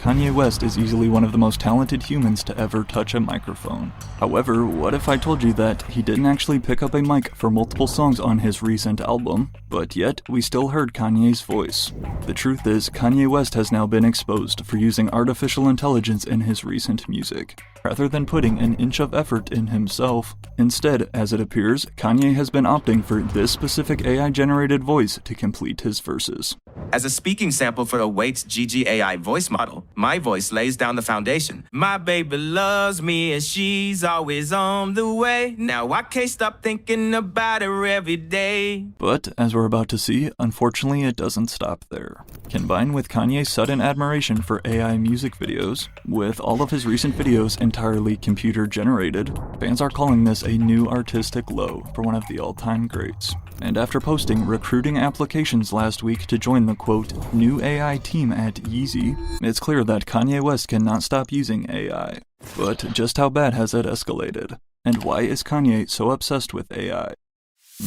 Kanye West is easily one of the most talented humans to ever touch a microphone. However, what if I told you that he didn't actually pick up a mic for multiple songs on his recent album, but yet we still heard Kanye's voice? The truth is, Kanye West has now been exposed for using artificial intelligence in his recent music, rather than putting an inch of effort in himself. Instead, as it appears, Kanye has been opting for this specific AI-generated voice to complete his verses. As a speaking sample for the Waits GG voice model, my voice lays down the foundation. My baby loves me and she's always on the way. Now I can't stop thinking about her every day. But, as we're about to see, unfortunately it doesn't stop there. Combined with Kanye's sudden admiration for AI music videos, with all of his recent videos entirely computer-generated, fans are calling this a new artistic low for one of the all-time greats. And after posting recruiting applications last week to join the quote, new AI team at Yeezy, it's clear that Kanye West cannot stop using AI. But just how bad has it escalated? And why is Kanye so obsessed with AI?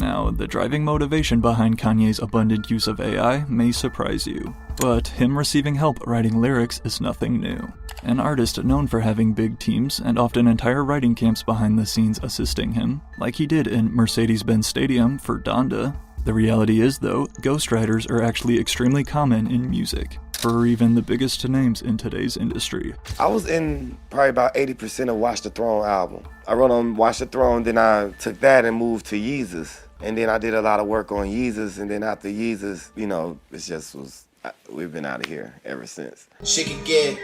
Now, the driving motivation behind Kanye's abundant use of AI may surprise you, but him receiving help writing lyrics is nothing new. An artist known for having big teams and often entire writing camps behind the scenes assisting him, like he did in Mercedes-Benz Stadium for Donda. The reality is, though, ghostwriters are actually extremely common in music, for even the biggest names in today's industry. I was in probably about 80% of Watch the Throne album. I wrote on Watch the Throne, then I took that and moved to Yeezus. And then I did a lot of work on Yeezus, and then after Yeezus, you know, it just was, we've been out of here ever since. She could get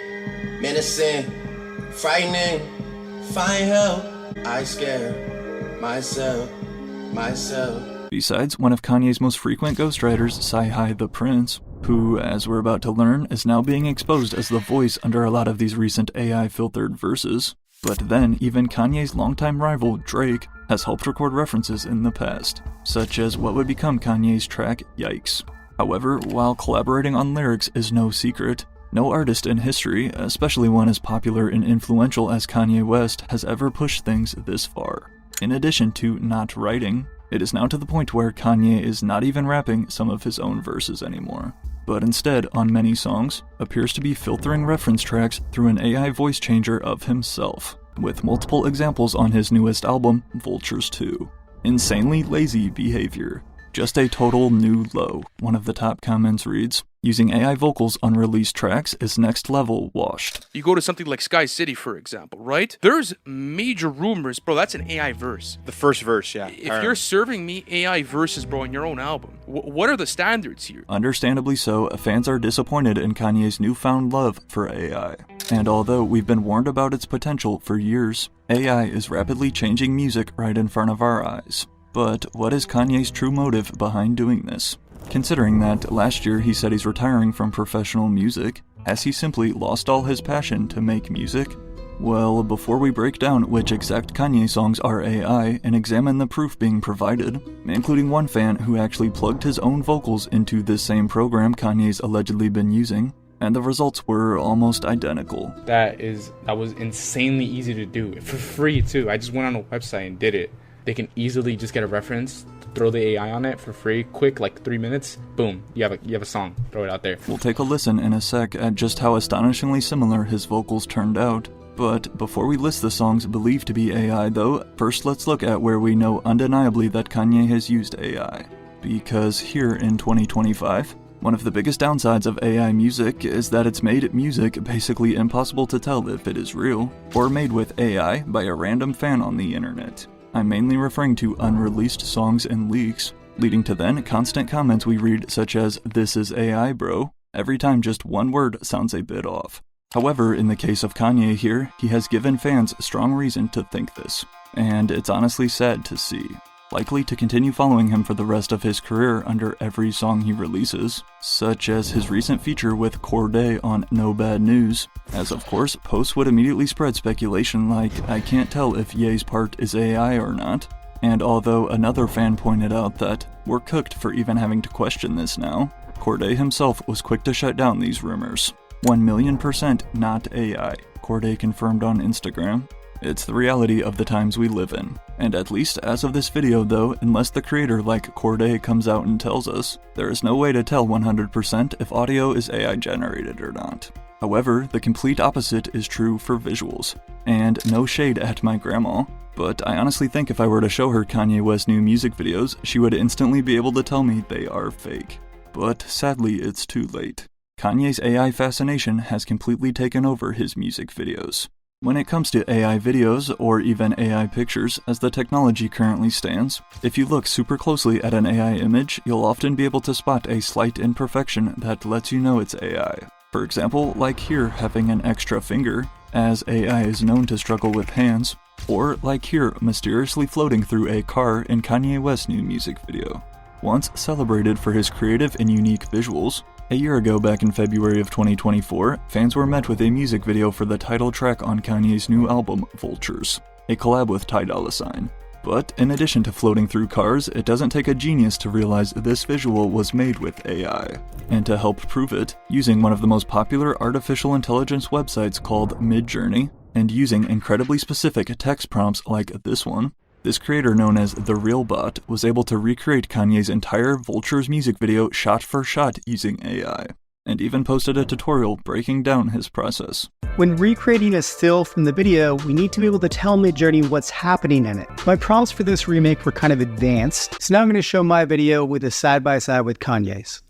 menacing, frightening, find help. I scare myself. Besides, one of Kanye's most frequent ghostwriters, Sci-Hi the Prince, who, as we're about to learn, is now being exposed as the voice under a lot of these recent AI-filtered verses. But then, even Kanye's longtime rival, Drake, has helped record references in the past, such as what would become Kanye's track, Yikes. However, while collaborating on lyrics is no secret, no artist in history, especially one as popular and influential as Kanye West, has ever pushed things this far. In addition to not writing, it is now to the point where Kanye is not even rapping some of his own verses anymore, but instead, on many songs, appears to be filtering reference tracks through an AI voice changer of himself, with multiple examples on his newest album, Vultures 2. Insanely lazy behavior. Just a total new low. One of the top comments reads, using AI vocals on released tracks is next level washed. You go to something like Sky City, for example, right? There's major rumors, bro, that's an AI verse. The first verse, yeah. If you're serving me AI verses, bro, in your own album, what are the standards here? Understandably so, fans are disappointed in Kanye's newfound love for AI. And although we've been warned about its potential for years, AI is rapidly changing music right in front of our eyes. But what is Kanye's true motive behind doing this? Considering that last year he said he's retiring from professional music, has he simply lost all his passion to make music? Well, before we break down which exact Kanye songs are AI and examine the proof being provided, including one fan who actually plugged his own vocals into this same program Kanye's allegedly been using, and the results were almost identical. That was insanely easy to do, for free too. I just went on a website and did it. They can easily just get a reference, throw the AI on it for free, quick, like 3 minutes, boom, you have a song, throw it out there. We'll take a listen in a sec at just how astonishingly similar his vocals turned out. But before we list the songs believed to be AI though, first let's look at where we know undeniably that Kanye has used AI. Because here in 2025, one of the biggest downsides of AI music is that it's made music basically impossible to tell if it is real, or made with AI by a random fan on the internet. I'm mainly referring to unreleased songs and leaks, leading to then constant comments we read such as, "This is AI, bro," every time just one word sounds a bit off. However, in the case of Kanye here, he has given fans strong reason to think this, and it's honestly sad to see. Likely to continue following him for the rest of his career under every song he releases, such as his recent feature with Cordae on No Bad News, as of course posts would immediately spread speculation like, I can't tell if Ye's part is AI or not, and although another fan pointed out that, we're cooked for even having to question this now, Cordae himself was quick to shut down these rumors. 1,000,000% not AI, Cordae confirmed on Instagram. It's the reality of the times we live in. And at least as of this video though, unless the creator like Cordae comes out and tells us, there is no way to tell 100% if audio is AI generated or not. However, the complete opposite is true for visuals. And no shade at my grandma, but I honestly think if I were to show her Kanye West new music videos, she would instantly be able to tell me they are fake. But sadly, it's too late. Kanye's AI fascination has completely taken over his music videos. When it comes to AI videos, or even AI pictures, as the technology currently stands, if you look super closely at an AI image, you'll often be able to spot a slight imperfection that lets you know it's AI. For example, like here having an extra finger, as AI is known to struggle with hands, or like here mysteriously floating through a car in Kanye West's new music video. Once celebrated for his creative and unique visuals, a year ago back in February of 2024, fans were met with a music video for the title track on Kanye's new album, Vultures, a collab with Ty Dolla $ign. But in addition to floating through cars, it doesn't take a genius to realize this visual was made with AI. And to help prove it, using one of the most popular artificial intelligence websites called Midjourney, and using incredibly specific text prompts like this one, this creator known as The Real Bot was able to recreate Kanye's entire Vultures music video shot for shot using AI, and even posted a tutorial breaking down his process. When recreating a still from the video, we need to be able to tell Midjourney what's happening in it. My prompts for this remake were kind of advanced, so now I'm going to show my video with a side-by-side with Kanye's.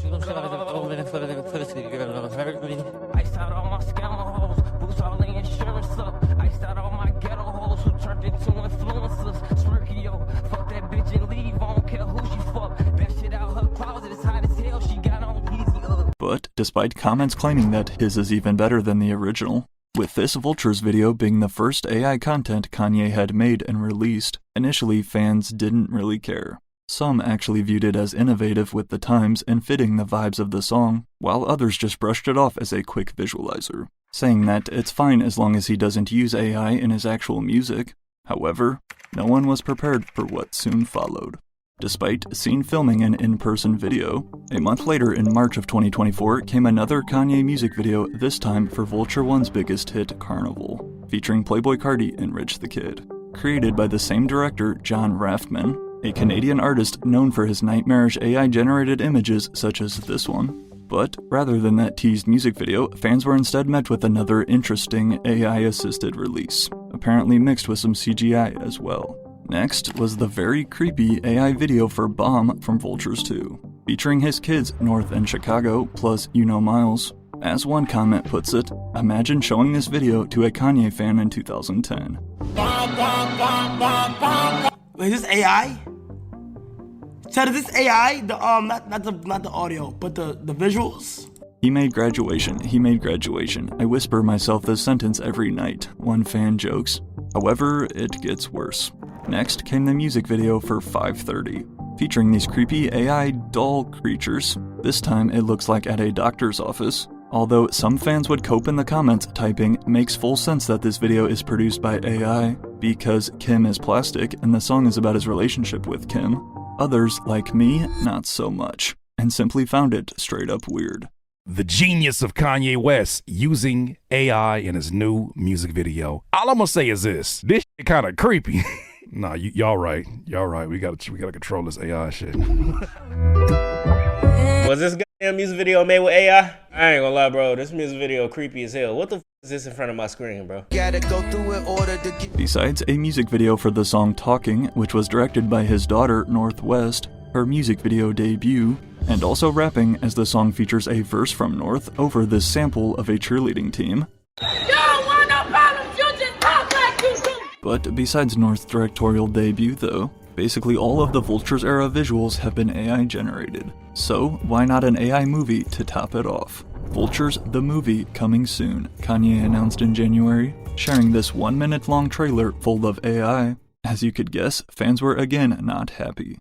But despite comments claiming that his is even better than the original, with this Vultures video being the first AI content Kanye had made and released, initially fans didn't really care. Some actually viewed it as innovative with the times and fitting the vibes of the song, while others just brushed it off as a quick visualizer, saying that it's fine as long as he doesn't use AI in his actual music. However, no one was prepared for what soon followed. Despite seen filming an in-person video, a month later in March of 2024 came another Kanye music video, this time for Vulture One's biggest hit, Carnival, featuring Playboi Carti and Rich the Kid. Created by the same director, John Raffman, a Canadian artist known for his nightmarish AI-generated images such as this one. But rather than that teased music video, fans were instead met with another interesting AI-assisted release, apparently mixed with some CGI as well. Next was the very creepy AI video for Bomb from Vultures 2, featuring his kids North and Chicago, plus Miles. As one comment puts it, imagine showing this video to a Kanye fan in 2010. Wait, is this AI? Chad, is this AI? Not the audio, but the visuals? He made graduation. I whisper myself this sentence every night, one fan jokes. However, it gets worse. Next came the music video for 5:30, featuring these creepy AI doll creatures. This time it looks like at a doctor's office, although some fans would cope in the comments typing, "Makes full sense that this video is produced by AI, because Kim is plastic and the song is about his relationship with Kim." Others, like me, not so much, and simply found it straight up weird. The genius of Kanye West using AI in his new music video. All I'm gonna say is this shit kind of creepy. Nah, y'all right. We gotta control this AI shit. Was this goddamn music video made with AI? I ain't gonna lie, bro. This music video creepy as hell. What the f is this in front of my screen, bro? Besides a music video for the song Talking, which was directed by his daughter, Northwest, her music video debut, and also rapping as the song features a verse from North over this sample of a cheerleading team. But besides North's directorial debut though, basically all of the Vultures era visuals have been AI generated. So why not an AI movie to top it off? Vultures the movie coming soon, Kanye announced in January, sharing this 1 minute long trailer full of AI. As you could guess, fans were again not happy.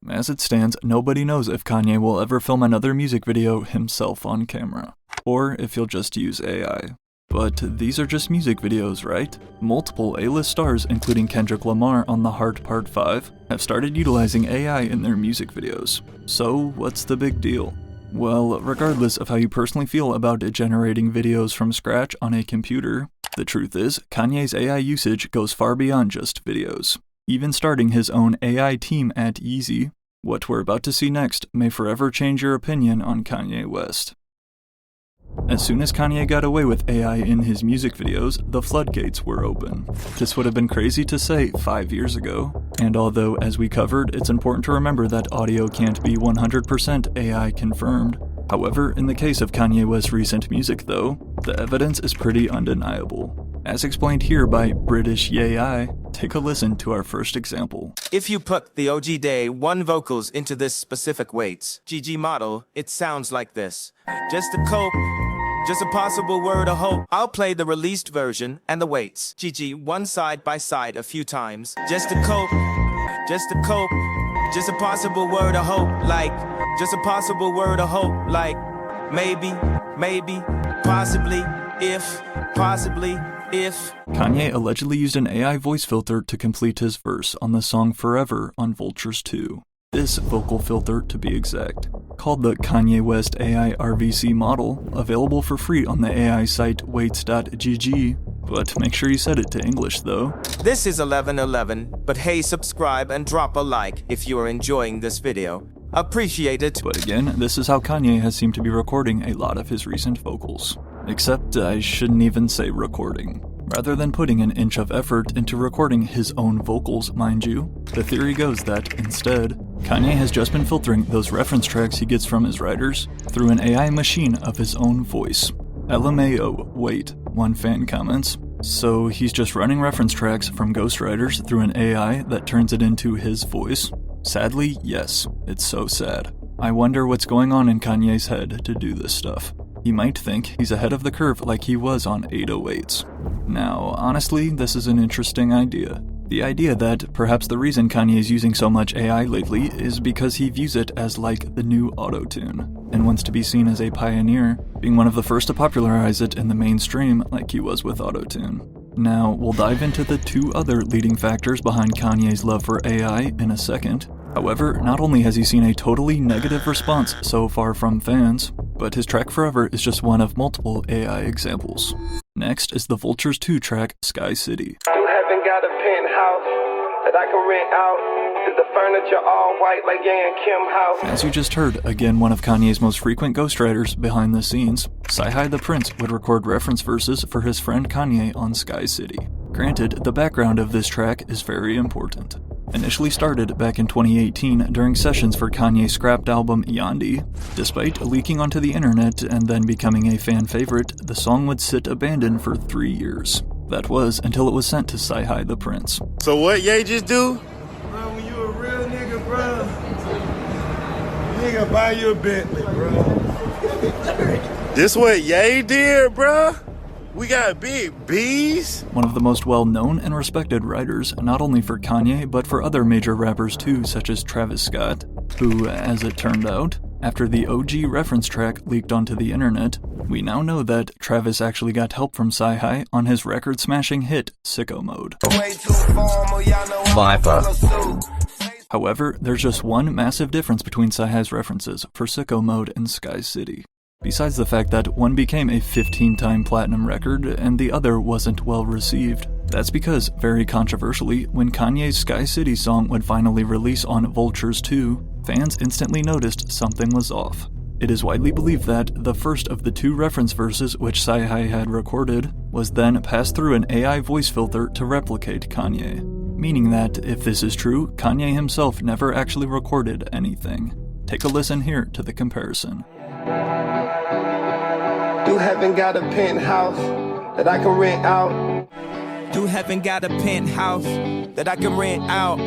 As it stands, nobody knows if Kanye will ever film another music video himself on camera, or if he'll just use AI. But these are just music videos, right? Multiple A-list stars, including Kendrick Lamar on The Heart Part 5, have started utilizing AI in their music videos. So what's the big deal? Well, regardless of how you personally feel about generating videos from scratch on a computer, the truth is, Kanye's AI usage goes far beyond just videos. even starting his own AI team at Yeezy. What we're about to see next may forever change your opinion on Kanye West. As soon as Kanye got away with AI in his music videos, the floodgates were open. This would have been crazy to say 5 years ago, and although, as we covered, it's important to remember that audio can't be 100% AI confirmed. However, in the case of Kanye West's recent music though, the evidence is pretty undeniable. As explained here by British AI, take a listen to our first example. If you put the OG Day 1 vocals into this specific weights GG model, it sounds like this. Just a cope, just a possible word of hope. I'll play the released version and the weights GG 1 side by side a few times. Just a cope, just a cope, just a possible word of hope, like, just a possible word of hope, like, maybe, possibly, if, possibly, if. Kanye allegedly used an AI voice filter to complete his verse on the song Forever on Vultures 2. This vocal filter, to be exact, called the Kanye West AI RVC model, available for free on the AI site weights.gg, but make sure you set it to English though. This is 11:11, but hey, subscribe and drop a like if you are enjoying this video. Appreciate it. But again, this is how Kanye has seemed to be recording a lot of his recent vocals. Except I shouldn't even say recording. Rather than putting an inch of effort into recording his own vocals, mind you, the theory goes that, instead, Kanye has just been filtering those reference tracks he gets from his writers through an AI machine of his own voice. LMAO, wait, one fan comments. So he's just running reference tracks from ghostwriters through an AI that turns it into his voice? Sadly, yes, it's so sad. I wonder what's going on in Kanye's head to do this stuff. He might think he's ahead of the curve like he was on 808s. Now, honestly, this is an interesting idea. The idea that perhaps the reason Kanye is using so much AI lately is because he views it as like the new auto-tune, and wants to be seen as a pioneer, being one of the first to popularize it in the mainstream like he was with auto-tune. Now, we'll dive into the 2 other leading factors behind Kanye's love for AI in a second. However, not only has he seen a totally negative response so far from fans, but his track Forever is just one of multiple AI examples. Next is the Vultures 2 track Sky City. You haven't got a penthouse that I can rent out. Is the furniture all white like Yang Kim house? As you just heard, again one of Kanye's most frequent ghostwriters behind the scenes, Sci-Hi the Prince would record reference verses for his friend Kanye on Sky City. Granted, the background of this track is very important. Initially started back in 2018 during sessions for Kanye's scrapped album Yandhi. Despite leaking onto the internet and then becoming a fan favorite, the song would sit abandoned for 3 years. That was until it was sent to Sci-Hi the Prince. So what Ye just do? Bro, when you a real nigga, bro, nigga buy you a Bentley, bro. This what Ye did, bro? We got big B's. One of the most well-known and respected writers, not only for Kanye, but for other major rappers too, such as Travis Scott, who, as it turned out, after the OG reference track leaked onto the internet, we now know that Travis actually got help from Sci-Hi on his record-smashing hit, Sicko Mode. Viper. However, there's just one massive difference between Sci-Hi's references for Sicko Mode and Sky City. Besides the fact that one became a 15-time platinum record and the other wasn't well received. That's because, very controversially, when Kanye's Sky City song would finally release on Vultures 2, fans instantly noticed something was off. It is widely believed that the first of the 2 reference verses which Sci-Hi had recorded was then passed through an AI voice filter to replicate Kanye. Meaning that, if this is true, Kanye himself never actually recorded anything. Take a listen here to the comparison. You haven't got a penthouse that I can rent out. You haven't got a penthouse that I can rent out.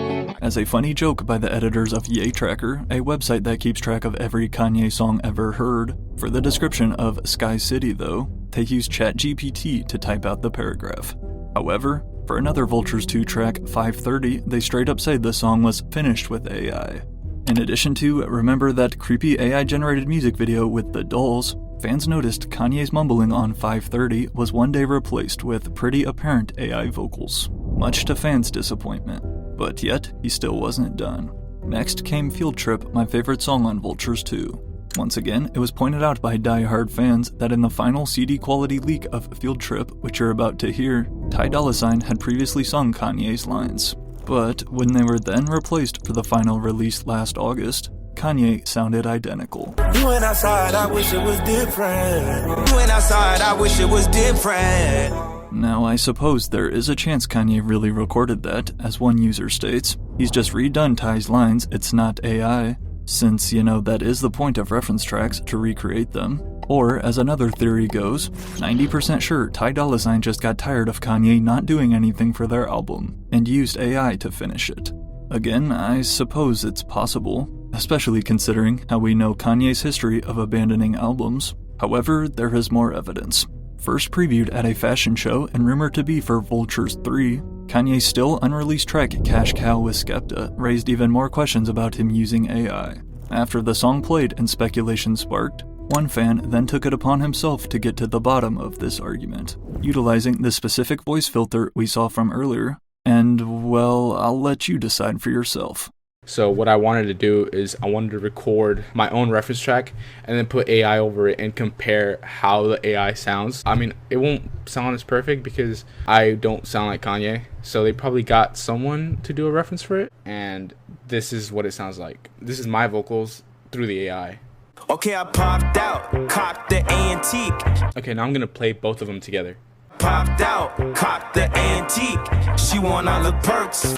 As a funny joke by the editors of Ye Tracker, a website that keeps track of every Kanye song ever heard, for the description of Sky City though, they use ChatGPT to type out the paragraph. However, for another Vultures 2 track, 530, they straight up say the song was finished with AI. In addition to remember that creepy AI-generated music video with the dolls, fans noticed Kanye's mumbling on 530 was one day replaced with pretty apparent AI vocals, much to fans' disappointment. But yet, he still wasn't done. Next came Field Trip, my favorite song on Vultures 2. Once again, it was pointed out by die-hard fans that in the final CD quality leak of Field Trip, which you're about to hear, Ty Dolla $ign had previously sung Kanye's lines. But when they were then replaced for the final release last August, Kanye sounded identical. You went outside, I wish it was different. You went outside, I wish it was different. Now, I suppose there is a chance Kanye really recorded that, as one user states. He's just redone Ty's lines, it's not AI, since, that is the point of reference tracks, to recreate them. Or, as another theory goes, 90% sure Ty Dolla $ign just got tired of Kanye not doing anything for their album, and used AI to finish it. Again, I suppose it's possible, especially considering how we know Kanye's history of abandoning albums. However, there is more evidence. First previewed at a fashion show and rumored to be for Vultures 3, Kanye's still unreleased track Cash Cow with Skepta raised even more questions about him using AI. After the song played and speculation sparked, one fan then took it upon himself to get to the bottom of this argument, utilizing the specific voice filter we saw from earlier, and, well, I'll let you decide for yourself. So what I wanted to do is I wanted to record my own reference track and then put AI over it and compare how the AI sounds. I mean, it won't sound as perfect because I don't sound like Kanye. So they probably got someone to do a reference for it. And this is what it sounds like. This is my vocals through the AI. Okay, I popped out, copped the antique. Okay, now I'm going to play both of them together. Popped out, copped the antique. She want all the perks.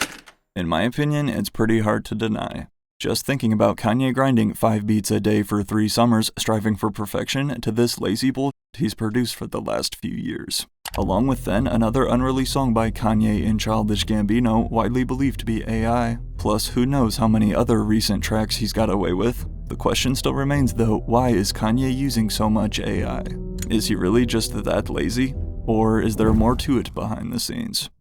In my opinion, it's pretty hard to deny. Just thinking about Kanye grinding 5 beats a day for 3 summers, striving for perfection, to this lazy bullshit he's produced for the last few years. Along with then another unreleased song by Kanye and Childish Gambino, widely believed to be AI. Plus, who knows how many other recent tracks he's got away with. The question still remains though, why is Kanye using so much AI? Is he really just that lazy? Or is there more to it behind the scenes?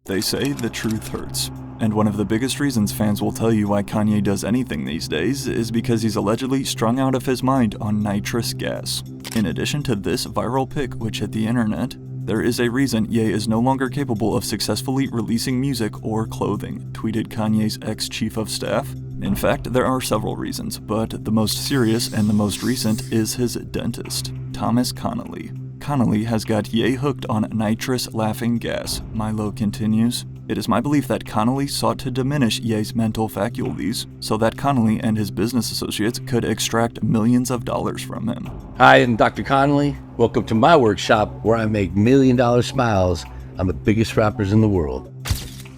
They say the truth hurts, and one of the biggest reasons fans will tell you why Kanye does anything these days is because he's allegedly strung out of his mind on nitrous gas. In addition to this viral pic which hit the internet, there is a reason Ye is no longer capable of successfully releasing music or clothing, tweeted Kanye's ex-chief of staff. In fact, there are several reasons, but the most serious and the most recent is his dentist, Thomas Connolly. Connolly has got Ye hooked on nitrous laughing gas, Milo continues. It is my belief that Connolly sought to diminish Ye's mental faculties so that Connolly and his business associates could extract millions of dollars from him. Hi, I'm Dr. Connolly. Welcome to my workshop where I make $1 million smiles on the biggest rappers in the world.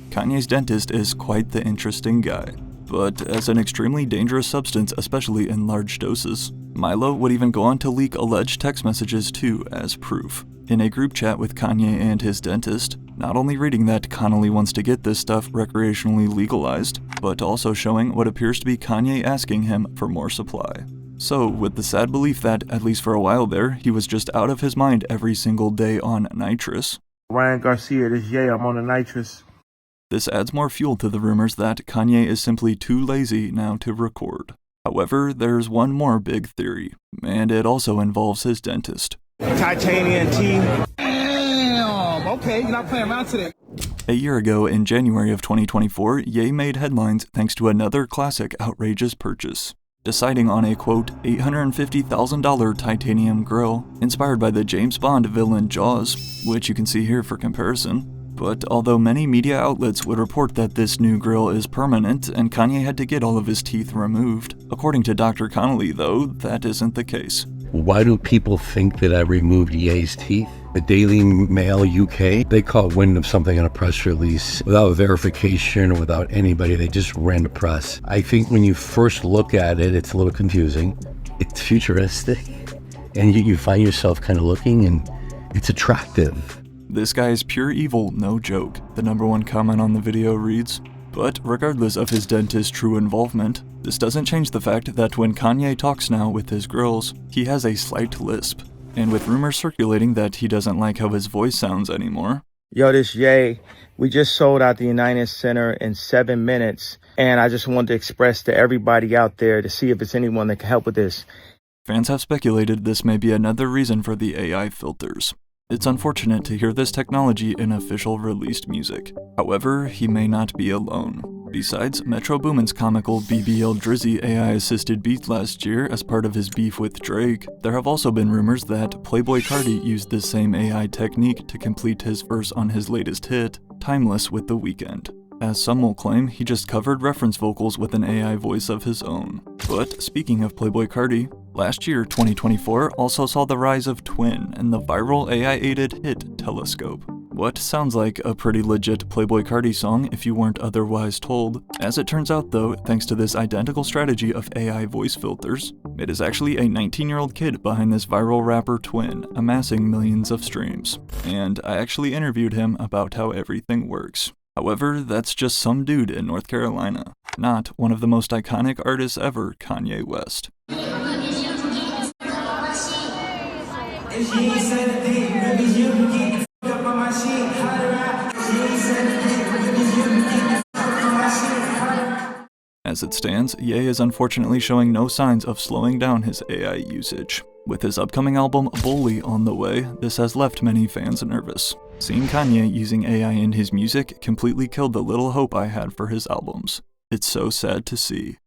Kanye's dentist is quite the interesting guy, but as an extremely dangerous substance, especially in large doses. Milo would even go on to leak alleged text messages too as proof. In a group chat with Kanye and his dentist, not only reading that Connolly wants to get this stuff recreationally legalized, but also showing what appears to be Kanye asking him for more supply. So, with the sad belief that, at least for a while there, he was just out of his mind every single day on nitrous. Ryan Garcia, this Ye, I'm on the nitrous. This adds more fuel to the rumors that Kanye is simply too lazy now to record. However, there's one more big theory, and it also involves his dentist. Titanium T. Damn, okay, you're not playing around today. A year ago, in January of 2024, Ye made headlines thanks to another classic outrageous purchase, deciding on a, quote, $850,000 titanium grill inspired by the James Bond villain Jaws, which you can see here for comparison. But although many media outlets would report that this new grill is permanent and Kanye had to get all of his teeth removed, according to Dr. Connolly, though, that isn't the case. Why do people think that I removed Ye's teeth? The Daily Mail UK, they caught wind of something in a press release without verification or without anybody. They just ran the press. I think when you first look at it, it's a little confusing. It's futuristic, and you find yourself kind of looking, and it's attractive. This guy is pure evil, no joke, the #1 comment on the video reads. But regardless of his dentist's true involvement, this doesn't change the fact that when Kanye talks now with his girls, he has a slight lisp. And with rumors circulating that he doesn't like how his voice sounds anymore. Yo, this Ye. We just sold out the United Center in 7 minutes, and I just wanted to express to everybody out there to see if it's anyone that can help with this. Fans have speculated this may be another reason for the AI filters. It's unfortunate to hear this technology in official released music. However, he may not be alone. Besides, Metro Boomin's comical BBL Drizzy AI-assisted beat last year as part of his beef with Drake, there have also been rumors that Playboi Carti used this same AI technique to complete his verse on his latest hit, Timeless with The Weeknd. As some will claim, he just covered reference vocals with an AI voice of his own. But speaking of Playboi Carti, last year, 2024, also saw the rise of Twin and the viral AI-aided hit Telescope. What sounds like a pretty legit Playboi Carti song if you weren't otherwise told. As it turns out though, thanks to this identical strategy of AI voice filters, it is actually a 19-year-old kid behind this viral rapper Twin, amassing millions of streams. And I actually interviewed him about how everything works. However, that's just some dude in North Carolina, not one of the most iconic artists ever, Kanye West. As it stands, Ye is unfortunately showing no signs of slowing down his AI usage. With his upcoming album Bully on the way, this has left many fans nervous. Seeing Kanye using AI in his music completely killed the little hope I had for his albums. It's so sad to see.